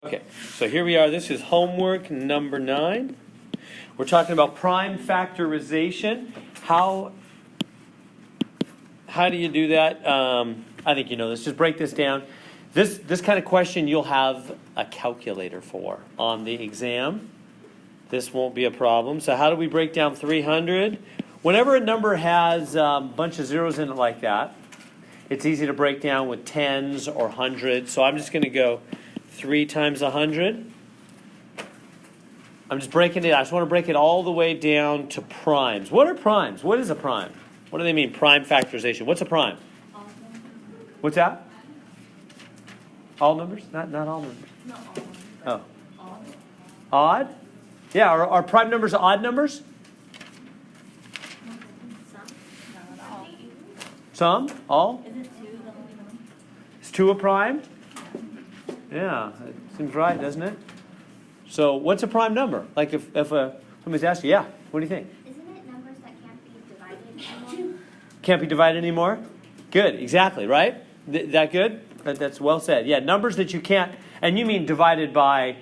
Okay, so here we are. This is homework number 9. We're talking about prime factorization. How do you do that? I think you know this. Just break this down. This kind of question you'll have a calculator for on the exam. This won't be a problem. So how do we break down 300? Whenever a number has a bunch of zeros in it like that, it's easy to break down with tens or hundreds. So I'm just going to go 3 times 100. I'm just breaking it. I just want to break it all the way down to primes. What are primes? What is a prime? What do they mean? Prime factorization. What's a prime? What's that? All numbers? Not all numbers. No, all numbers. Oh. Odd? Yeah. Are prime numbers odd numbers? Some. Not all. Some? All? Is it 2 the only one? Is 2 a prime? Yeah, it seems right, doesn't it? So what's a prime number? Like if somebody's asking, yeah, what do you think? Isn't it numbers that can't be divided anymore? Can't be divided anymore? Good, exactly, right? That good? That's well said. Yeah, numbers that you can't, and you mean divided by,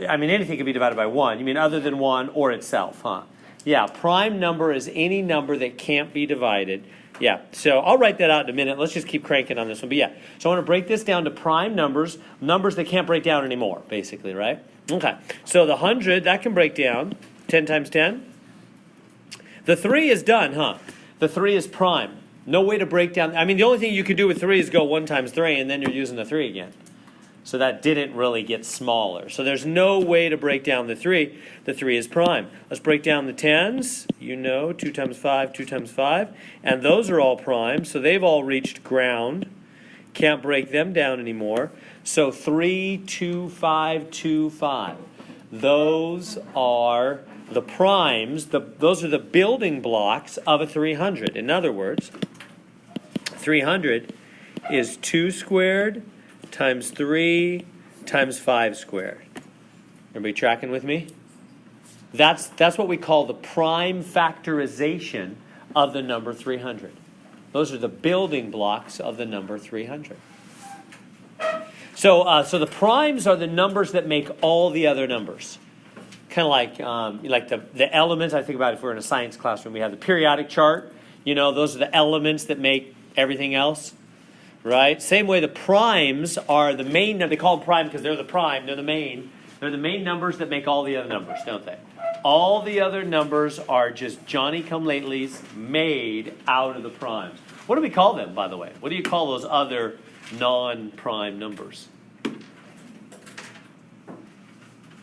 I mean anything can be divided by 1. You mean other than 1 or itself, huh? Yeah, prime number is any number that can't be divided. Yeah, so I'll write that out in a minute. Let's just keep cranking on this one. But yeah, so I want to break this down to prime numbers, numbers that can't break down anymore, basically, right? Okay, so the 100, that can break down. 10 times 10. The 3 is done, huh? The 3 is prime. No way to break down. I mean, the only thing you could do with 3 is go 1 times 3, and then you're using the 3 again. So that didn't really get smaller. So there's no way to break down the 3. The 3 is prime. Let's break down the 10s. You know, 2 times 5, 2 times 5. And those are all prime, so they've all reached ground. Can't break them down anymore. So 3, 2, 5, 2, 5. Those are the primes. Those are the building blocks of a 300. In other words, 300 is 2 squared times 3 times 5 squared. Everybody tracking with me? That's what we call the prime factorization of the number 300. Those are the building blocks of the number 300. So the primes are the numbers that make all the other numbers. Kind of like the elements. I think about if we're in a science classroom, we have the periodic chart. You know, those are the elements that make everything else. Right? Same way the primes are the main, they call them prime because they're the prime, they're the main numbers that make all the other numbers, don't they? All the other numbers are just Johnny-come-latelys made out of the primes. What do we call them, by the way? What do you call those other non-prime numbers?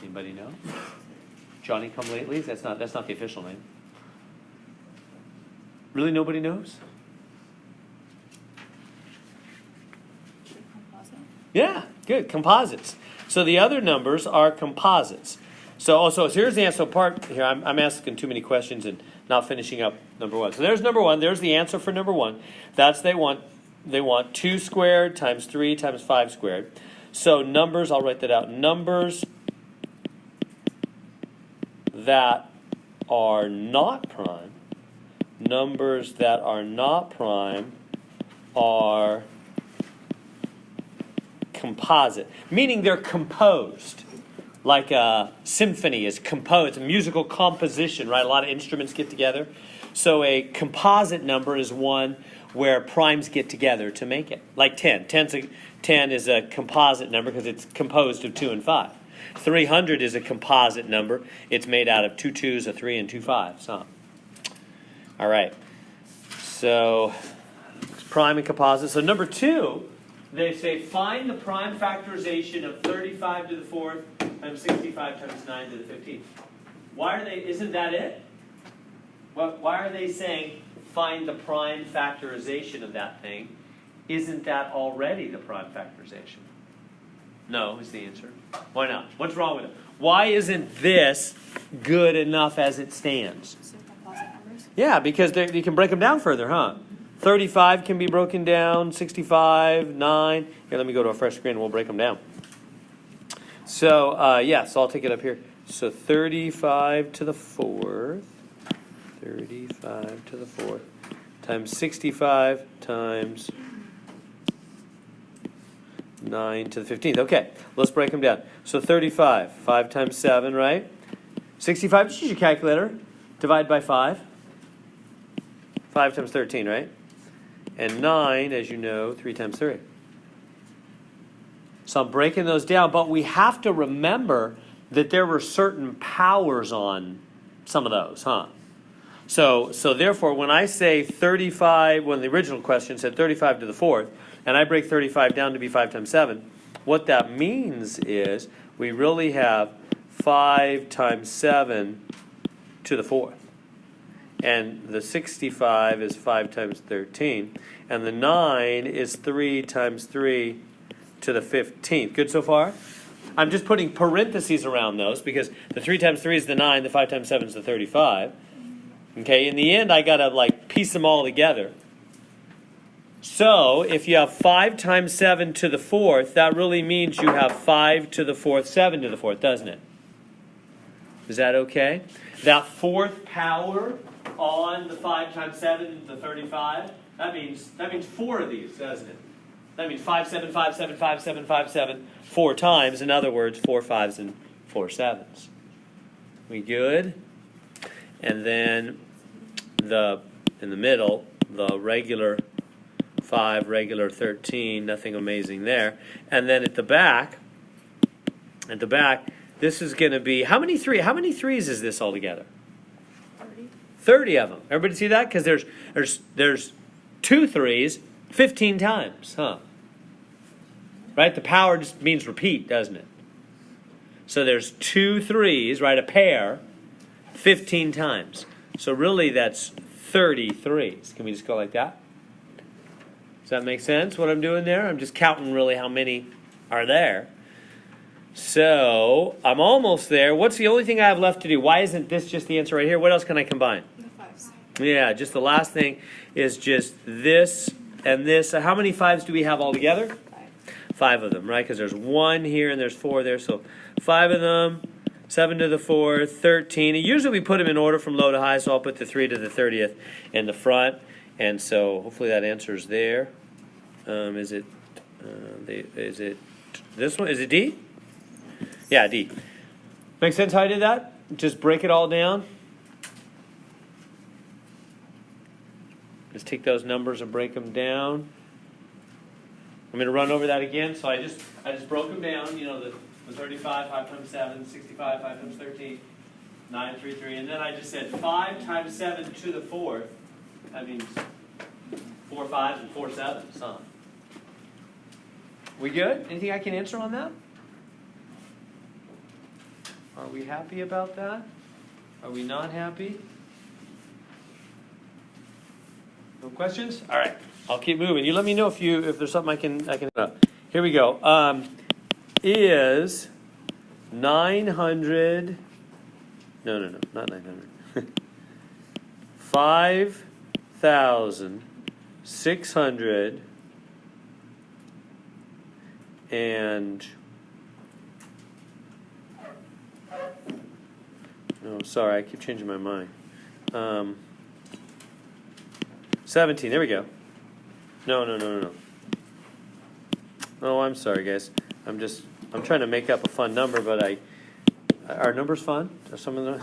Anybody know? Johnny-come-latelys? That's not the official name. Really nobody knows? Yeah, good. Composites. So the other numbers are composites. So here's the answer. So part here, I'm asking too many questions and not finishing up number 1. So there's number 1. There's the answer for number 1. That's they want 2 squared times 3 times 5 squared. So numbers, I'll write that out. Numbers that are not prime. Numbers that are not prime are composite, meaning they're composed. Like a symphony is composed, a musical composition, right? A lot of instruments get together. So a composite number is one where primes get together to make it. Like 10. 10 is a composite number because it's composed of 2 and 5. 300 is a composite number. It's made out of 2 2s, a 3, and 2 5s. Huh? All right. So prime and composite. So number 2, they say find the prime factorization of 35 to the 4th times 65 times 9 to the 15th. Isn't that it? Why are they saying find the prime factorization of that thing? Isn't that already the prime factorization? No, is the answer. Why not? What's wrong with it? Why isn't this good enough as it stands? So composite numbers? Yeah, because you can break them down further, huh? 35 can be broken down, 65, 9. Here, let me go to a fresh screen and we'll break them down. So, so I'll take it up here. So 35 to the 4th, 35 to the 4th, times 65 times 9 to the 15th. Okay, let's break them down. So 35, 5 times 7, right? 65, just use your calculator. Divide by 5. 5 times 13, right? And 9, as you know, 3 times 3. So I'm breaking those down, but we have to remember that there were certain powers on some of those, huh? So therefore, when I say 35, when the original question said 35 to the 4th, and I break 35 down to be 5 times 7, what that means is we really have 5 times 7 to the 4th. And the 65 is 5 times 13. And the 9 is 3 times 3 to the 15th. Good so far? I'm just putting parentheses around those because the 3 times 3 is the 9, the 5 times 7 is the 35. Okay, in the end, I got to piece them all together. So if you have 5 times 7 to the 4th, that really means you have 5 to the 4th, 7 to the 4th, doesn't it? Is that okay? That 4th power on the 5 times 7 to the 35, that means 4 of these, doesn't it? That means 5, 7, 5, 7, 5, 7, 5, 7, 4 times. In other words, 4 5s and 4 7s. We good? And then in the middle, the regular 5, regular 13, nothing amazing there. And then at the back, this is going to be, how many threes is this altogether? 30 of them. Everybody see that? Because there's 2 3s 15 times, huh? Right? The power just means repeat, doesn't it? So there's 2 3s, right? A pair, 15 times. So really that's 30 3s. Can we just go like that? Does that make sense, what I'm doing there? I'm just counting really how many are there. So I'm almost there. What's the only thing I have left to do? Why isn't this just the answer right here? What else can I combine? The 5s. Yeah, just the last thing is just this and this. So how many 5s do we have all together? 5. 5 of them, right? Because there's 1 here and there's 4 there. So 5 of them, 7 to the 4th, 13. And usually we put them in order from low to high, so I'll put the 3 to the 30th in the front. And so hopefully that answer's there. Is it this one? Is it D? Yeah, D. Make sense how I did that? Just break it all down. Just take those numbers and break them down. I'm going to run over that again. So I just broke them down. You know, the 35, 5 times 7, 65, 5 times 13, 9, 3, 3. And then I just said 5 times 7 to the 4th. That means 4 5s and 4 7s, huh? We good? Anything I can answer on that? Are we happy about that? Are we not happy? No questions? All right, I'll keep moving. You let me know if there's something I can. Here we go. Is 900? No, not 900. 5,600 and. Oh, sorry, I keep changing my mind. 17, there we go. No. Oh, I'm sorry, guys. I'm trying to make up a fun number, but are numbers fun? Are some of them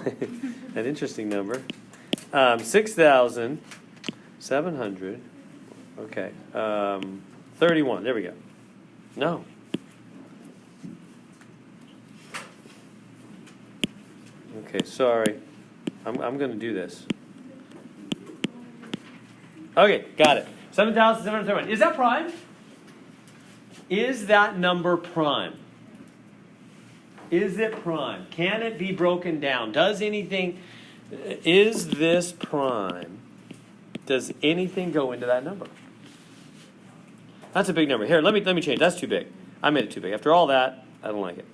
an interesting number? 6,700. Okay. 31, there we go. No. Okay, sorry. I'm going to do this. Okay, got it. 7,731. Is that prime? Is that number prime? Is it prime? Can it be broken down? Is this prime? Does anything go into that number? That's a big number. Here, let me change. That's too big. I made it too big. After all that, I don't like it.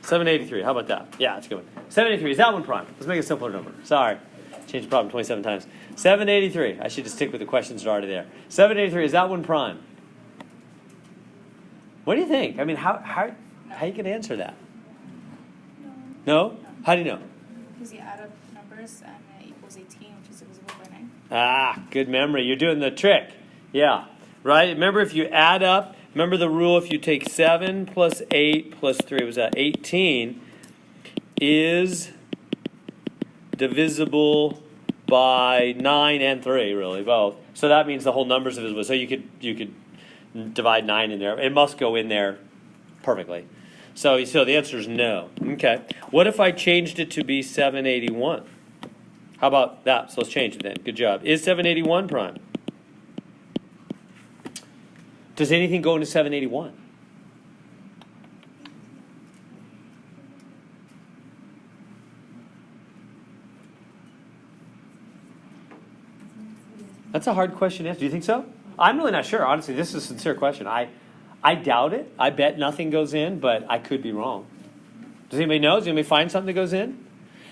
783. How about that? Yeah, that's a good one. 783. Is that one prime? Let's make a simpler number. Sorry. Changed the problem 27 times. 783. I should just stick with the questions that are already there. 783. Is that one prime? What do you think? I mean, how you can answer that? No? How do you know? Because you add up numbers and it equals 18, which is divisible by 9. Ah, good memory. You're doing the trick. Yeah. Right? Remember, if you add up Remember the rule, if you take 7 plus 8 plus 3, was that 18, is divisible by 9 and 3, really, both. So that means the whole number's divisible. So you could divide 9 in there. It must go in there perfectly. So the answer is no. Okay. What if I changed it to be 781? How about that? So let's change it then. Good job. Is 781 prime? Does anything go into 781? That's a hard question to answer. Do you think so? I'm really not sure. Honestly, this is a sincere question. I doubt it. I bet nothing goes in, but I could be wrong. Does anybody know? Does anybody find something that goes in?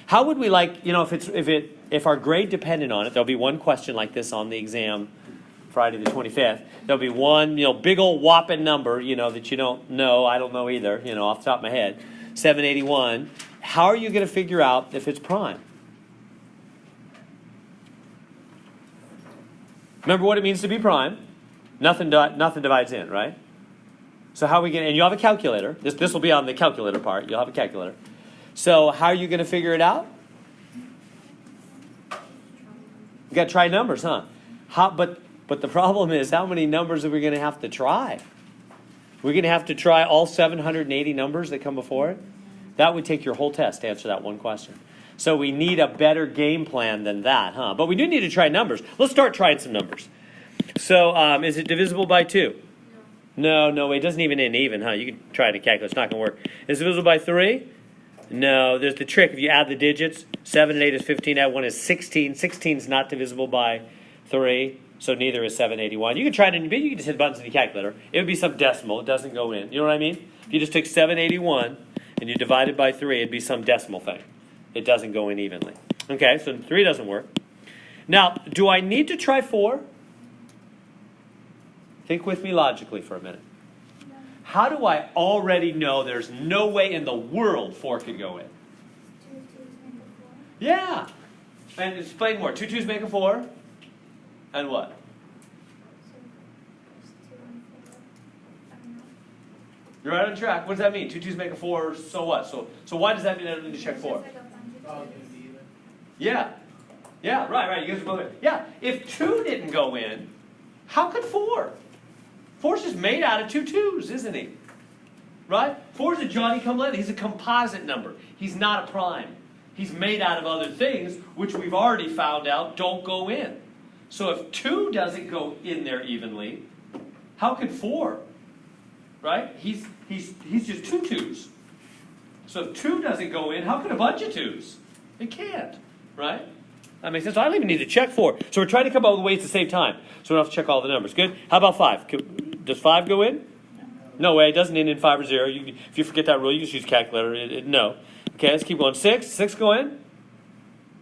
How would we like, if our grade depended on it, there'll be one question like this on the exam Friday the 25th. There'll be one, big old whopping number, that you don't know. I don't know either, off the top of my head. 781. How are you going to figure out if it's prime? Remember what it means to be prime. Nothing divides in, right? So how are we going to, and you have a calculator. This will be on the calculator part. You'll have a calculator. So how are you going to figure it out? You got to try numbers, huh? But the problem is, how many numbers are we going to have to try? We're going to have to try all 780 numbers that come before it? That would take your whole test to answer that one question. So we need a better game plan than that, huh? But we do need to try numbers. Let's start trying some numbers. So is it divisible by 2? No, it doesn't even end even, huh? You can try it in a calculator. It's not going to work. Is it divisible by 3? No, there's the trick. If you add the digits, 7 and 8 is 15, add 1 is 16. 16 is not divisible by 3, so neither is 781. You can try it in your bit. You can just hit buttons in the calculator. It would be some decimal. It doesn't go in. You know what I mean? If you just took 781 and you divide it by 3, it'd be some decimal thing. It doesn't go in evenly. Okay, so 3 doesn't work. Now, do I need to try 4? Think with me logically for a minute. How do I already know there's no way in the world 4 could go in? 2 2s make a 4. Yeah. And explain more. 2 2s make a 4. And what? So first 2 and 4. I don't know. You're right on track. What does that mean? 2 2s make a 4, so what? So why does that mean I don't need to check 4? It's like a bunch of 2s. Yeah. Yeah, right. You guys are both right. Yeah. If 2 didn't go in, how could 4? 4's just made out of 2 2s, isn't he? Right? 4's a Johnny-come-lately. He's a composite number. He's not a prime. He's made out of other things, which we've already found out don't go in. So if 2 doesn't go in there evenly, how could 4? Right? He's just 2 2s. So if 2 doesn't go in, how could a bunch of 2s? It can't. Right? That makes sense. So I don't even need to check 4. So we're trying to come up with ways to save time. So we don't have to check all the numbers. Good. How about 5? Does 5 go in? No way. It doesn't end in 5 or 0. If you forget that rule, you just use calculator. No. Okay, let's keep going. 6. 6 go in?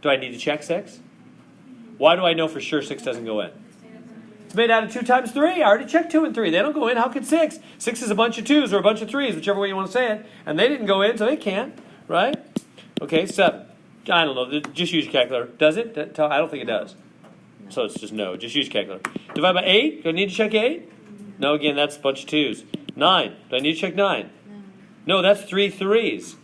Do I need to check 6? Why do I know for sure 6 doesn't go in? It's made out of 2 times 3. I already checked 2 and 3. They don't go in. How could 6? 6 is a bunch of 2s or a bunch of 3s, whichever way you want to say it. And they didn't go in, so they can't. Right? Okay, 7. I don't know. Just use your calculator. Does it? I don't think it does. So it's just no. Just use calculator. Divide by 8. Do I need to check 8? No, again, that's a bunch of 2s. 9. Do I need to check 9? No, that's 3 3s.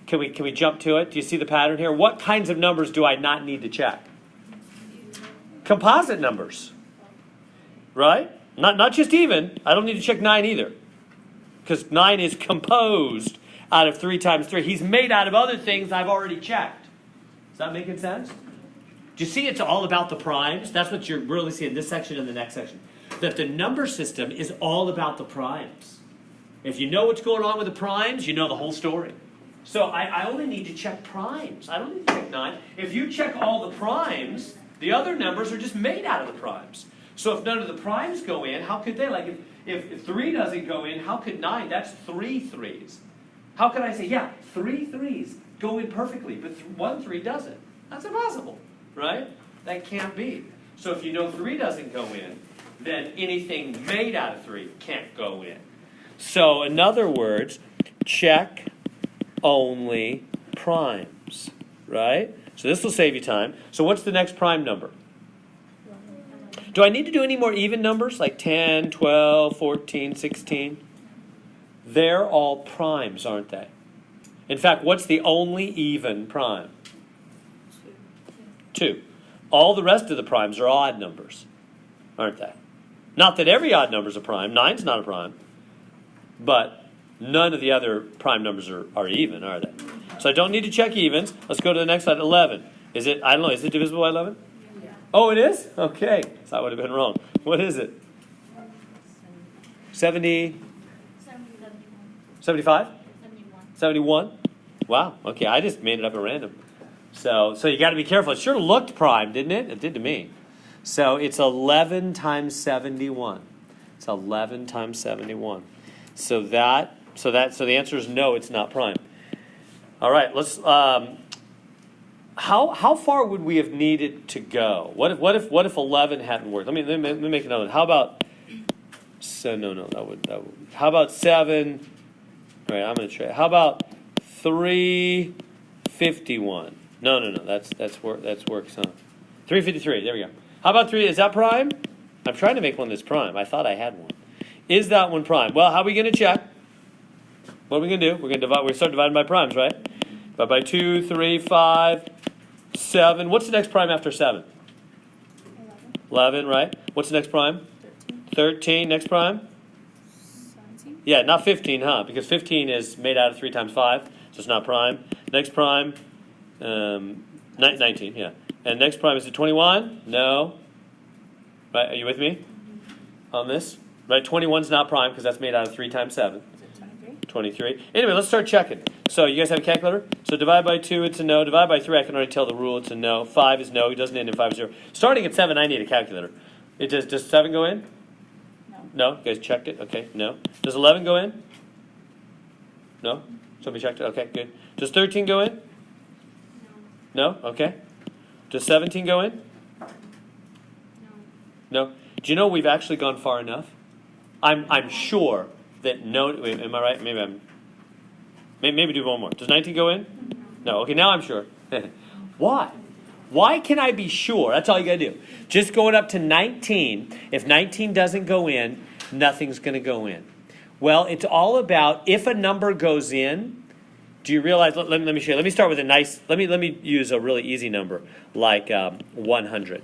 Can we jump to it? Do you see the pattern here? What kinds of numbers do I not need to check? Composite numbers. Right? Not just even. I don't need to check 9 either. Because 9 is composed out of 3 times 3. He's made out of other things I've already checked. Is that making sense? Do you see it's all about the primes? That's what you're really seeing in this section and the next section. That the number system is all about the primes. If you know what's going on with the primes, you know the whole story. So I only need to check primes. I don't need to check 9. If you check all the primes, the other numbers are just made out of the primes. So if none of the primes go in, how could they? Like if 3 doesn't go in, how could 9? That's 3 3s. How could I say, yeah, 3 3s go in perfectly, but 1 3 doesn't? That's impossible, right? That can't be. So if you know 3 doesn't go in, then anything made out of 3 can't go in. So in other words, check only primes, right? So this will save you time. So what's the next prime number? Do I need to do any more even numbers like 10, 12, 14, 16? They're all primes, aren't they? In fact, what's the only even prime? 2. All the rest of the primes are odd numbers, aren't they? Not that every odd number is a prime. 9's not a prime. But none of the other prime numbers are even, are they? So I don't need to check evens. Let's go to the next slide. 11. Is it, I don't know, is it divisible by 11? Yeah. Oh, it is? Okay. So that would have been wrong. What is it? 70? 75? 71? Wow. Okay, I just made it up at random. So you got to be careful. It sure looked prime, didn't it? It did to me. So it's 11 times 71. It's 11 times 71. So the answer is no, it's not prime. All right, let's. How far would we have needed to go? What if 11 hadn't worked? Let me make another one. How about? So no, that would. How about 7? All right, I'm going to try. How about 351? No. That's works, huh? 353. There we go. How about 3? Is that prime? I'm trying to make one that's prime. I thought I had one. Is that one prime? Well, how are we going to check? What are we going to do? We're going to divide. We start dividing by primes, right? Divide by 2, 3, 5, 7. What's the next prime after 7? 11, right? What's the next prime? 13. Next prime? 17. Yeah, not 15, huh? Because 15 is made out of 3 times 5, so it's not prime. Next prime, 19, yeah. And next prime, is it 21? No. Right, are you with me on this? Right, 21's not prime because that's made out of 3 times 7. Is it 23? 23. Anyway, let's start checking. So you guys have a calculator? So divide by 2, it's a no. Divide by 3, I can already tell the rule, it's a no. 5 is no, it doesn't end in 5 0. Starting at 7, I need a calculator. Does 7 go in? No. No? You guys checked it? Okay, no. Does 11 go in? No? Somebody checked it? Okay, good. Does 13 go in? No? Okay. Does 17 go in? No. Do you know we've actually gone far enough? I'm sure that no. Wait, am I right? Maybe do one more. Does 19 go in? No. Okay, now I'm sure. Why? Why can I be sure? That's all you got to do. Just going up to 19. If 19 doesn't go in, nothing's going to go in. Well, it's all about if a number goes in. Do you realize? Let me show you. Let me start with a nice. Let me use a really easy number like 100.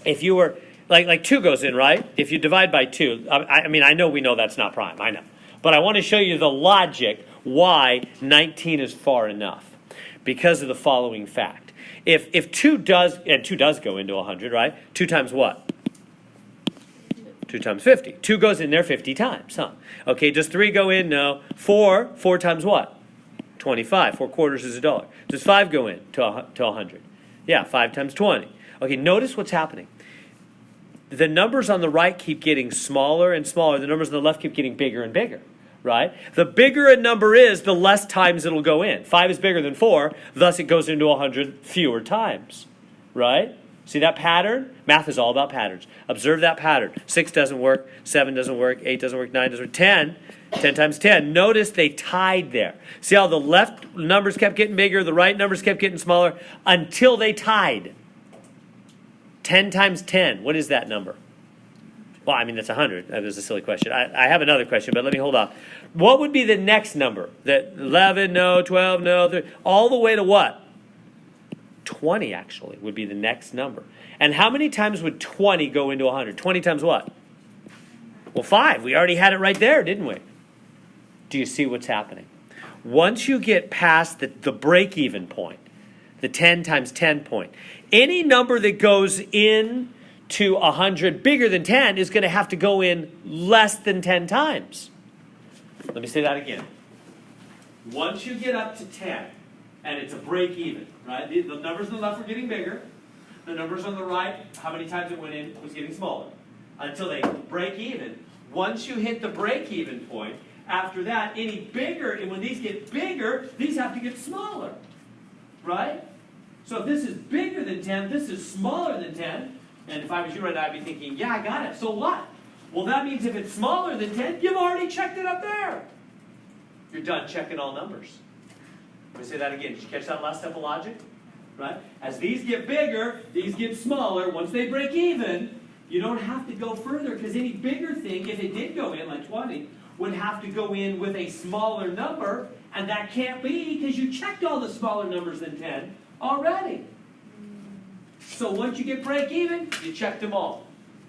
If you were like 2 goes in, right? If you divide by 2, I know we know that's not prime. I know, but I want to show you the logic why 19 is far enough because of the following fact. If 2 does go into 100, right? 2 times what? 2 times 50. 2 goes in there 50 times, huh? Okay, does 3 go in? No. 4 times what? 25. 4 quarters is $1. Does 5 go in to 100? Yeah, 5 times 20. Okay, notice what's happening. The numbers on the right keep getting smaller and smaller. The numbers on the left keep getting bigger and bigger, right? The bigger a number is, the less times it'll go in. 5 is bigger than 4, thus it goes into 100 fewer times, right? See that pattern? Math is all about patterns. Observe that pattern. 6 doesn't work, 7 doesn't work, 8 doesn't work, 9 doesn't work, 10 times 10. Notice they tied there. See how the left numbers kept getting bigger, the right numbers kept getting smaller until they tied. 10 times 10, what is that number? Well, that's 100. That was a silly question. I have another question, but let me hold off. What would be the next number? That 11, no, 12, no, 13, all the way to what? 20, actually, would be the next number. And how many times would 20 go into 100? 20 times what? Well, 5. We already had it right there, didn't we? Do you see what's happening? Once you get past the break-even point, the 10 times 10 point, any number that goes in to 100 bigger than 10 is going to have to go in less than 10 times. Let me say that again. Once you get up to 10, and it's a break even, right? The numbers on the left were getting bigger. The numbers on the right, how many times it went in, was getting smaller. Until they break even. Once you hit the break even point, after that, any bigger, and when these get bigger, these have to get smaller. Right? So if this is bigger than 10, this is smaller than 10. And if I was you right now, I'd be thinking, yeah, I got it. So what? Well, that means if it's smaller than 10, you've already checked it up there. You're done checking all numbers. Let me say that again. Did you catch that last step of logic? Right? As these get bigger, these get smaller. Once they break even, You don't have to go further, because any bigger thing, if it did go in, like 20, would have to go in with a smaller number, and that can't be because you checked all the smaller numbers than 10 already. So once you get break even, you checked them all.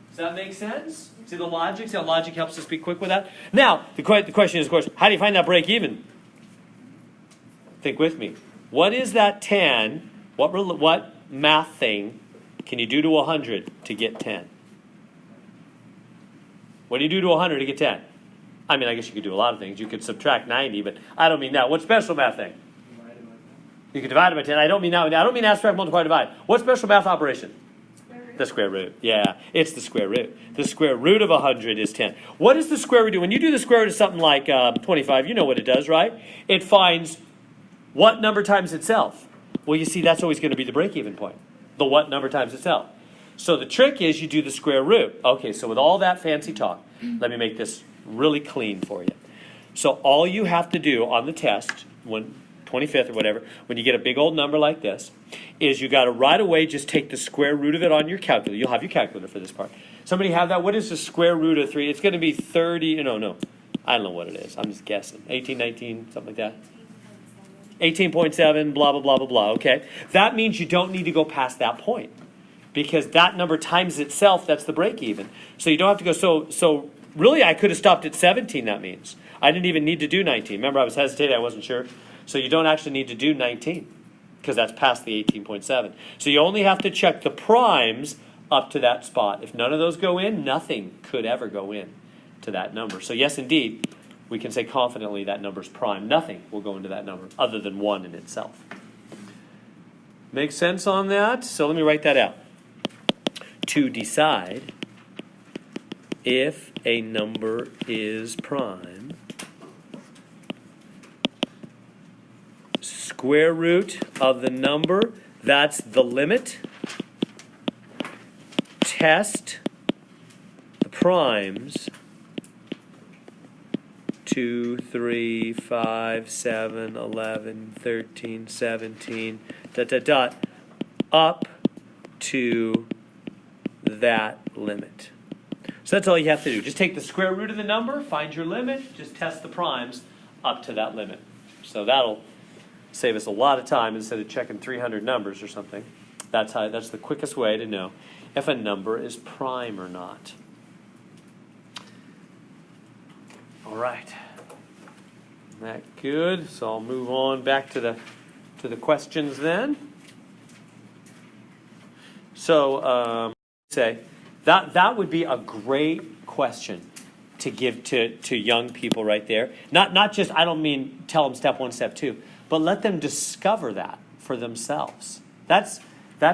Does that make sense? See the logic? See how logic helps us be quick with that? Now, the question is, of course, how do you find that break even? Think with me. What is that 10? What math thing can you do to 100 to get 10? What do you do to 100 to get 10? I mean, I guess you could do a lot of things. You could subtract 90, but I don't mean that. What special math thing? You could divide it by 10. I don't mean that. I don't mean abstract multiply divide. What special math operation? The square root. Yeah, it's the square root. The square root of 100 is 10. What does the square root do? When you do the square root of something like 25, you know what it does, right? It finds what number times itself. Well, you see, that's always going to be the break-even point. The what number times itself. So the trick is you do the square root. Okay, so with all that fancy talk, let me make this really clean for you. So all you have to do on the test, when 25th or whatever, when you get a big old number like this, is you got to right away just take the square root of it on your calculator. You'll have your calculator for this part. Somebody have that? What is the square root of 3? It's going to be 30, no. I don't know what it is. I'm just guessing. 18, 19, something like that. 18.7, blah, blah, blah, blah, blah. Okay. That means you don't need to go past that point, because that number times itself, that's the break even. So you don't have to go, so really I could have stopped at 17, that means. I didn't even need to do 19. Remember, I was hesitating, I wasn't sure. So you don't actually need to do 19, because that's past the 18.7. So you only have to check the primes up to that spot. If none of those go in, nothing could ever go in to that number. So yes, indeed, we can say confidently that number's prime. Nothing will go into that number other than 1 in itself. Make sense on that? So let me write that out. To decide if a number is prime, square root of the number, that's the limit. Test the primes 2, 3, 5, 7, 11, 13, 17, up to that limit. So that's all you have to do. Just take the square root of the number, find your limit, just test the primes up to that limit. So that'll save us a lot of time instead of checking 300 numbers or something. That's the quickest way to know if a number is prime or not. All right. That good? So I'll move on back to the questions then. So say that would be a great question to give to young people right there. Not just, I don't mean tell them step 1, step 2, but let them discover that for themselves. That's I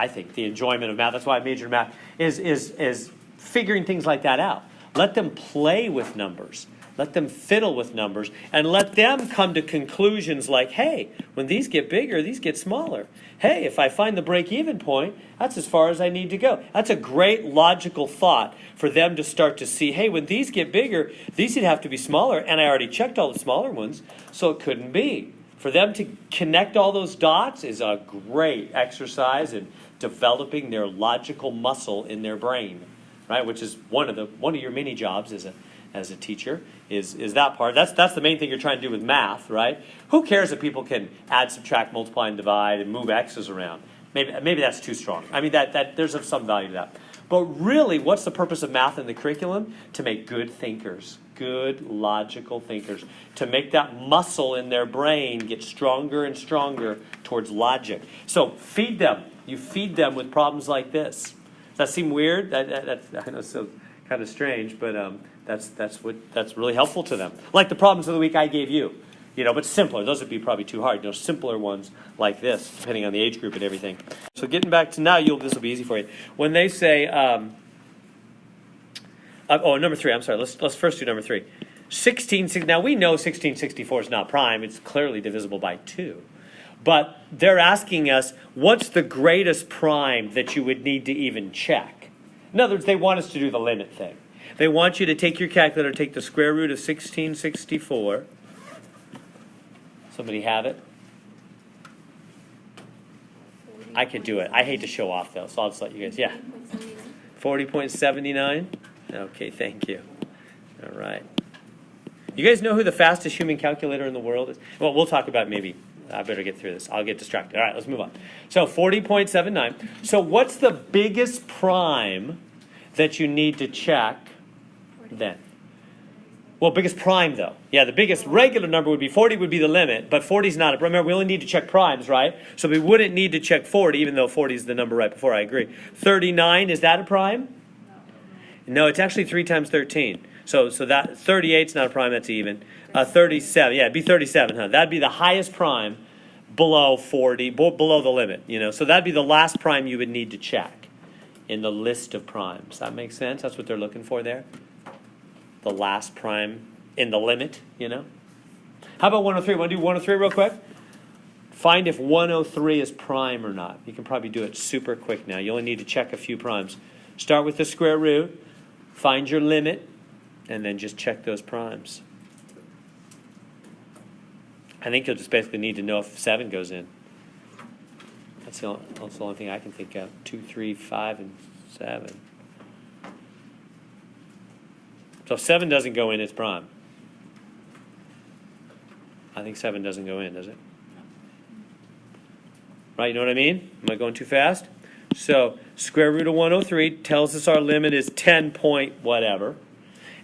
think the enjoyment of math. That's why I majored in math is figuring things like that out. Let them play with numbers. Let them fiddle with numbers, and let them come to conclusions like, hey, when these get bigger, these get smaller. Hey, if I find the break-even point, that's as far as I need to go. That's a great logical thought for them to start to see, hey, when these get bigger, these would have to be smaller, and I already checked all the smaller ones, so it couldn't be. For them to connect all those dots is a great exercise in developing their logical muscle in their brain, right? Which is one of your mini jobs as a teacher is that part. That's the main thing you're trying to do with math, right? Who cares if people can add, subtract, multiply, and divide and move x's around? Maybe that's too strong. I mean, that there's some value to that. But really, what's the purpose of math in the curriculum? To make good thinkers, good logical thinkers, to make that muscle in their brain get stronger and stronger towards logic. So feed them. You feed them with problems like this. Does that seem weird? That's I know it's so kind of strange, but that's really helpful to them. Like the problems of the week I gave you, but simpler. Those would be probably too hard. Simpler ones like this, depending on the age group and everything. So getting back to now, this will be easy for you. When they say, number 3. I'm sorry. Let's first do number 3. 16. Now we know 1664 is not prime. It's clearly divisible by 2. But they're asking us, what's the greatest prime that you would need to even check? In other words, they want us to do the limit thing. They want you to take your calculator, take the square root of 1664. Somebody have it? I could do it. I hate to show off, though, so I'll just let you guys. Yeah. 40.79? Okay, thank you. All right. You guys know who the fastest human calculator in the world is? Well, we'll talk about maybe. I better get through this. I'll get distracted. All right, let's move on. So 40.79. So what's the biggest prime that you need to check then? Well, biggest prime, though. Yeah, the biggest regular number would be 40 would be the limit, but 40 is not a prime. Remember, we only need to check primes, right? So we wouldn't need to check 40, even though 40 is the number right before. I agree. 39, is that a prime? No, it's actually 3 times 13. So that 38 is not a prime, that's even. 37, yeah, it'd be 37, huh? That'd be the highest prime below 40, below the limit, you know. So that'd be the last prime you would need to check in the list of primes. That makes sense? That's what they're looking for there. The last prime in the limit, you know. How about 103? Want to do 103 real quick? Find if 103 is prime or not. You can probably do it super quick now. You only need to check a few primes. Start with the square root, find your limit, and then just check those primes. I think you'll just basically need to know if 7 goes in. That's the only thing I can think of. 2, 3, 5, and 7. So if 7 doesn't go in, it's prime. I think 7 doesn't go in, does it? Right, you know what I mean? Am I going too fast? So square root of 103 tells us our limit is 10 point whatever.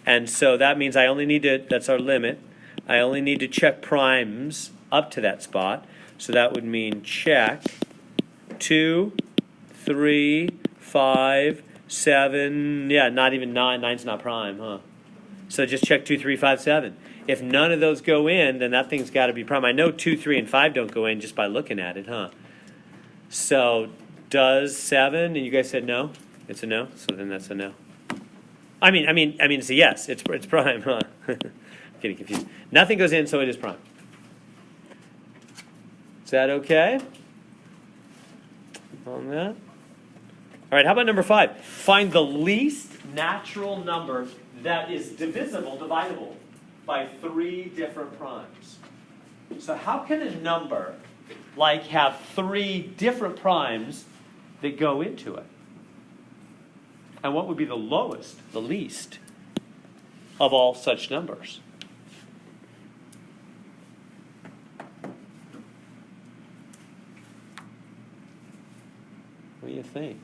And so that means I only need to, that's our limit. I only need to check primes up to that spot. So that would mean check 2, 3, 5, 7. Yeah, not even 9. 9's not prime, huh? So just check 2, 3, 5, 7. If none of those go in, then that thing's got to be prime. I know 2, 3, and 5 don't go in just by looking at it, huh? So does 7? And you guys said no. It's a no. So then that's a no. I mean, it's a yes. It's prime, huh? Getting confused. Nothing goes in, so it is prime. Is that okay? On that. All right. How about number 5? Find the least natural number that is divisible by 3 different primes. So how can a number like have 3 different primes that go into it? And what would be the lowest, the least, of all such numbers? What do you think?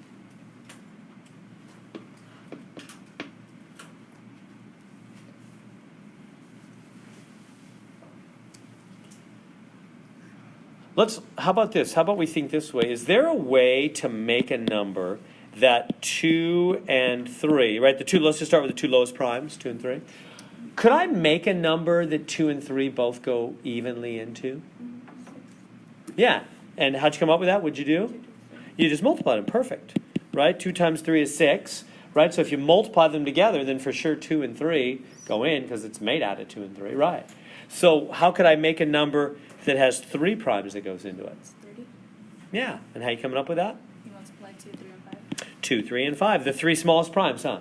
How about this? How about we think this way? Is there a way to make a number that 2 and 3, right? Let's just start with the 2 lowest primes, 2 and 3. Could I make a number that 2 and 3 both go evenly into? Yeah. And how'd you come up with that? What'd you do? You just multiplied them. Perfect. Right? 2 times 3 is 6. Right? So if you multiply them together, then for sure 2 and 3 go in because it's made out of 2 and 3. Right. So how could I make a number that has 3 primes that goes into it? 30. Yeah. And how are you coming up with that? You multiply 2, 3, and 5. 2, 3, and 5. The 3 smallest primes, huh?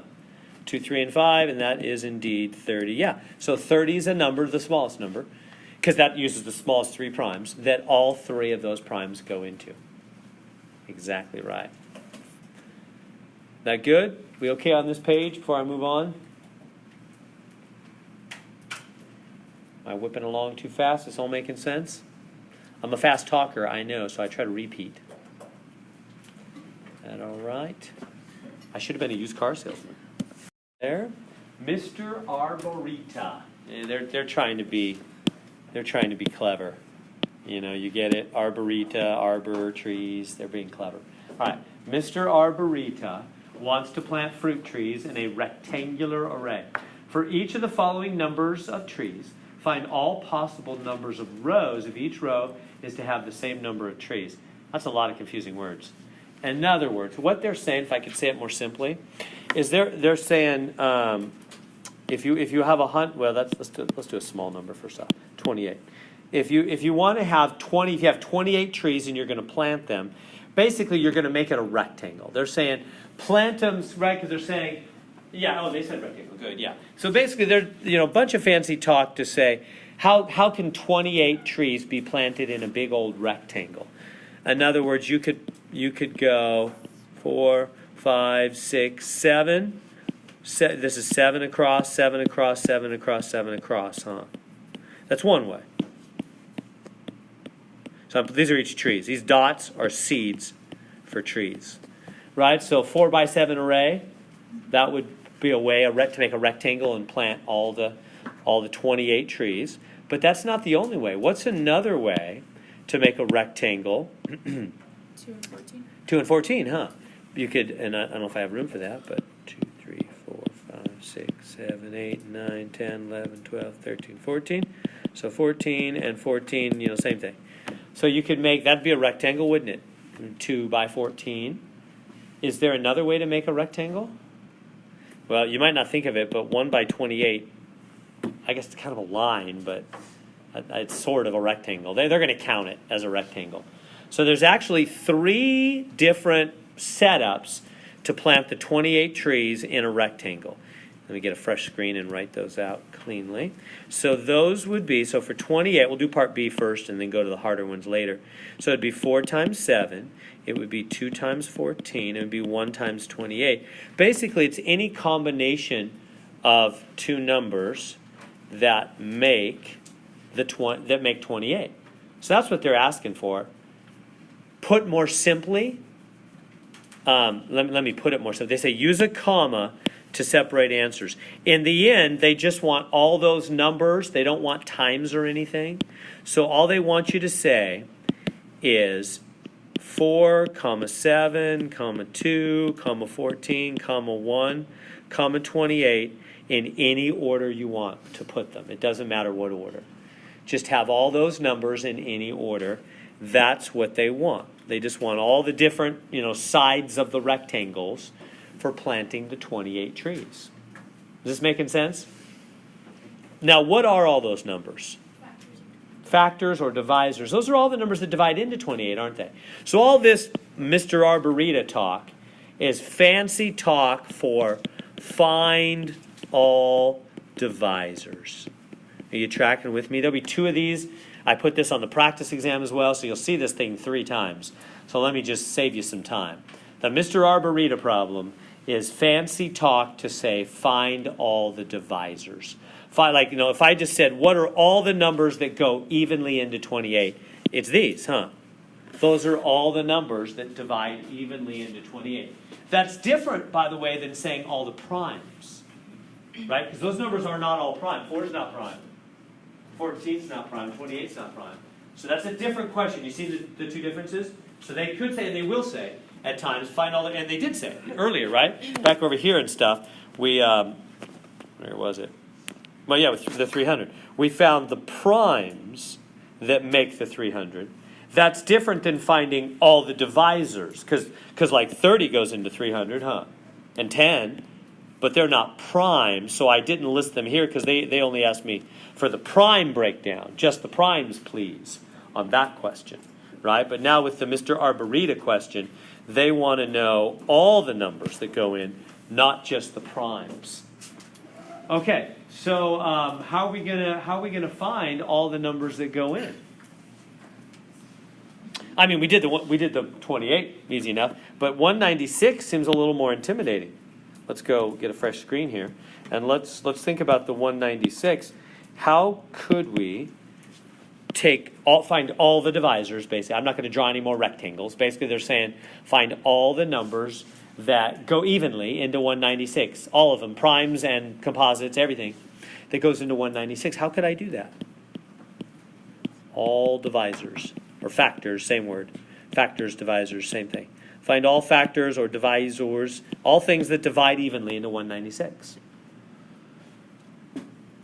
2, 3, and 5, and that is indeed 30. Yeah. So 30 is a number, the smallest number, because that uses the smallest 3 primes, that all 3 of those primes go into. Exactly right. That good? We okay on this page before I move on? Am I whipping along too fast? Is all making sense? I'm a fast talker, I know, so I try to repeat. Is that all right? I should have been a used car salesman. There, Mr. Arborita. They're trying to be clever. You know, you get it? Arborita, arbor, trees. They're being clever. All right, Mr. Arborita wants to plant fruit trees in a rectangular array. For each of the following numbers of trees, find all possible numbers of rows if each row is to have the same number of trees. That's a lot of confusing words. In other words, what they're saying, if I could say it more simply, is they're saying if you have let's do a small number first off, 28. If you want to have 20, if you have 28 trees and you're going to plant them, basically you're going to make it a rectangle. They're saying plant them, right? Because they're saying, yeah, oh, they said rectangle, good, yeah. So basically they're, a bunch of fancy talk to say, how can 28 trees be planted in a big old rectangle? In other words, you could go 4, 5, 6, 7. This is 7 across, 7 across, 7 across, 7 across, huh? That's one way. So these are each trees. These dots are seeds for trees, right? So 4 by 7 array, that would be a way to make a rectangle and plant all the 28 trees. But that's not the only way. What's another way to make a rectangle? 2 and 14. 2 and 14, huh? You could, and I don't know if I have room for that, but 2, 3, 4, 5, 6, 7, 8, 9, 10, 11, 12, 13, 14. So 14 and 14, same thing. So you could make, that'd be a rectangle, wouldn't it? 2 by 14. Is there another way to make a rectangle? Well, you might not think of it, but 1 by 28, I guess it's kind of a line, but it's sort of a rectangle. They're going to count it as a rectangle. So there's actually 3 different setups to plant the 28 trees in a rectangle. Let me get a fresh screen and write those out cleanly. So those would be, so for 28, we'll do part B first and then go to the harder ones later. So it'd be 4 times 7. It would be 2 times 14. It would be 1 times 28. Basically, it's any combination of 2 numbers that make 28. So that's what they're asking for. Put more simply, let me put it more simply. They say use a comma to separate answers. In the end, they just want all those numbers. They don't want times or anything. So all they want you to say is 4, 7, 2, 14, 1, 28 in any order you want to put them. It doesn't matter what order. Just have all those numbers in any order. That's what they want. They just want all the different, sides of the rectangles for planting the 28 trees. Is this making sense? Now, what are all those numbers? Factors or divisors. Those are all the numbers that divide into 28, aren't they? So all this Mr. Arborita talk is fancy talk for find all divisors. Are you tracking with me? There'll be 2 of these. I put this on the practice exam as well, so you'll see this thing 3 times. So let me just save you some time. The Mr. Arborita problem is fancy talk to say find all the divisors. If I just said what are all the numbers that go evenly into 28, it's these, huh? Those are all the numbers that divide evenly into 28. That's different, by the way, than saying all the primes, right? Because those numbers are not all prime. 4 is not prime. 14 is not prime. 28 is not prime. So that's a different question. You see the 2 differences? So they could say, and they will say at times, find all the, and they did say it earlier, right? Back over here and stuff, we, where was it? Well, yeah, with the 300. We found the primes that make the 300. That's different than finding all the divisors, because like 30 goes into 300, huh? And 10, but they're not prime, so I didn't list them here because they only asked me for the prime breakdown. Just the primes, please, on that question, right? But now with the Mr. Arborita question, they want to know all the numbers that go in, not just the primes. Okay, so how are we gonna find all the numbers that go in? I mean, we did the 28, easy enough, but 196 seems a little more intimidating. Let's go get a fresh screen here, and let's think about the 196. How could we find all the divisors? Basically, I'm not going to draw any more rectangles. Basically, they're saying find all the numbers that go evenly into 196, all of them, primes and composites, everything that goes into 196. How could I do that? All divisors, or factors, same word. Factors, divisors, same thing. Find all factors or divisors, all things that divide evenly into 196.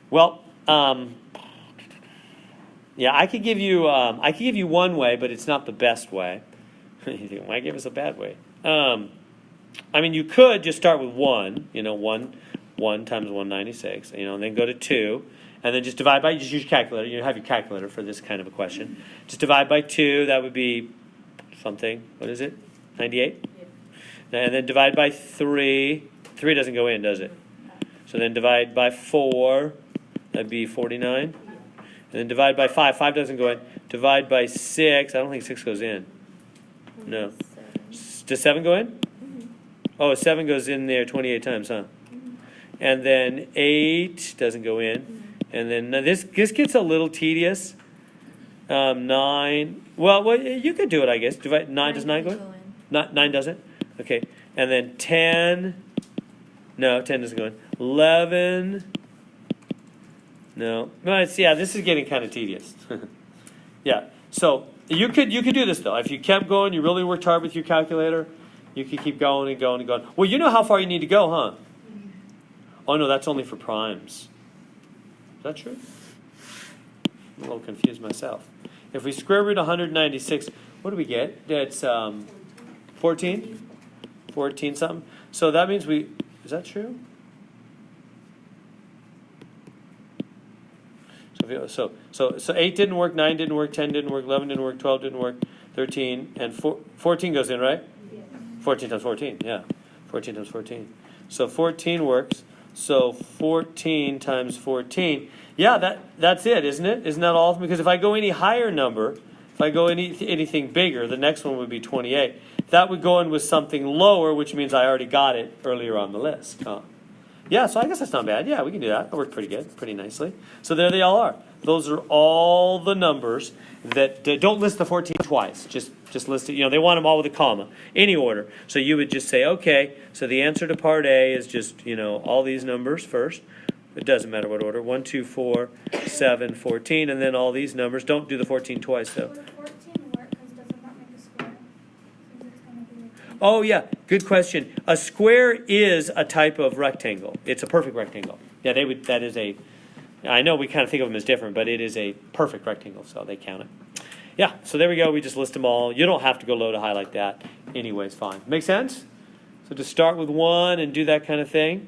Well, yeah, I could give you one way, but it's not the best way. You think, why give us a bad way? I mean, you could just start with 1, 1 times 196, and then go to 2, and then just divide by, just use your calculator. You have your calculator for this kind of a question. Just divide by 2, that would be something, what is it, 98? Yeah. And then divide by 3. 3 doesn't go in, does it? No. So then divide by 4, that'd be 49. And then divide by 5. 5 doesn't go in. Divide by 6. I don't think 6 goes in. No. Does 7 go in? Oh, 7 goes in there 28 times, huh? And then 8 doesn't go in. And then now this gets a little tedious. 9. Well, you could do it, I guess. Divide 9. Does 9 go in? 9 doesn't? Okay. And then 10. No, 10 doesn't go in. 11. No. Yeah, this is getting kind of tedious. Yeah. So you could do this though. If you kept going, you really worked hard with your calculator, you could keep going and going and going. Well, you know how far you need to go, huh? Oh no, that's only for primes. Is that true? I'm a little confused myself. If we square root 196, what do we get? That's 14? 14 something. So that means is that true? So 8 didn't work, 9 didn't work, 10 didn't work, 11 didn't work, 12 didn't work, 13, and 14 goes in, right? Yeah. 14 times 14, yeah. 14 times 14. So 14 works. So 14 times 14. Yeah, that's it, isn't it? Isn't that all? Because if I go any higher number, if I go anything bigger, the next one would be 28. That would go in with something lower, which means I already got it earlier on the list. Huh? Yeah, so I guess that's not bad. Yeah, we can do that. That worked pretty good, pretty nicely. So there they all are. Those are all the numbers that don't list the 14 twice. Just list it. They want them all with a comma, any order. So you would just say, okay, so the answer to part A is just, all these numbers first. It doesn't matter what order. 1, 2, 4, 7, 14, and then all these numbers. Don't do the 14 twice, though. Will the 14 work because doesn't that make a square? Since it's going to be Oh, yeah, good question. A square is a type of rectangle. It's a perfect rectangle. Yeah, that is I know we kind of think of them as different, but it is a perfect rectangle, so they count it. Yeah, so there we go. We just list them all. You don't have to go low to high like that. Anyways, fine. Make sense? So to start with 1 and do that kind of thing.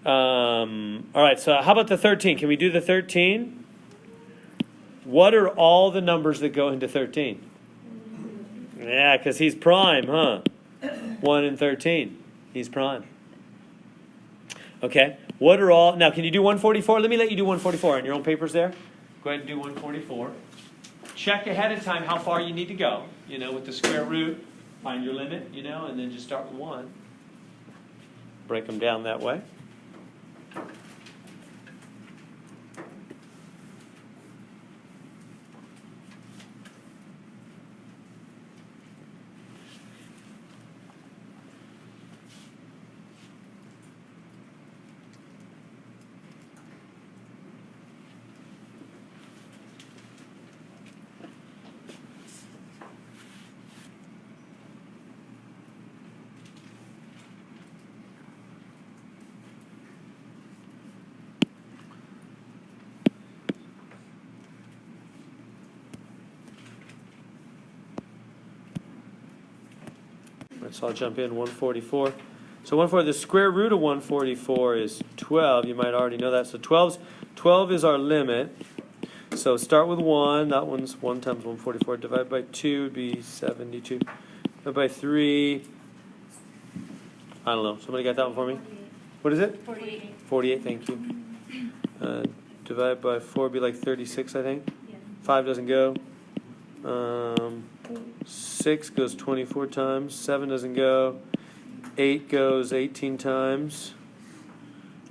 All right, so how about the 13? Can we do the 13? What are all the numbers that go into 13? Yeah, because he's prime, huh? 1 and 13. He's prime. Okay. What are all... Now, can you do 144? Let me let you do 144 on your own papers there. Go ahead and do 144. Check ahead of time how far you need to go. With the square root, find your limit, and then just start with 1. Break them down that way. So I'll jump in 144. So 144, the square root of 144 is 12. You might already know that. So 12 is our limit. So start with 1. That one's 1 times 144. Divide by 2 would be 72. Divide by 3. I don't know. Somebody got that one for me? What is it? 48. 48, thank you. Divide by 4 would be like 36, I think. Yeah. 5 doesn't go. 6 goes 24 times. 7 doesn't go. 8 goes 18 times.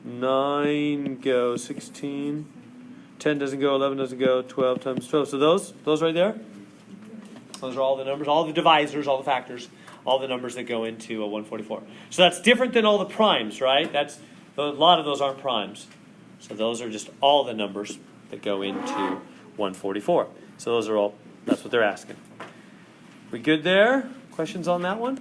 9 goes 16. 10 doesn't go. 11 doesn't go. 12 times 12. So those right there, those are all the numbers, all the divisors, all the factors, all the numbers that go into a 144. So that's different than all the primes, right? A lot of those aren't primes. So those are just all the numbers that go into 144. So those are all, that's what they're asking. We good there? Questions on that one?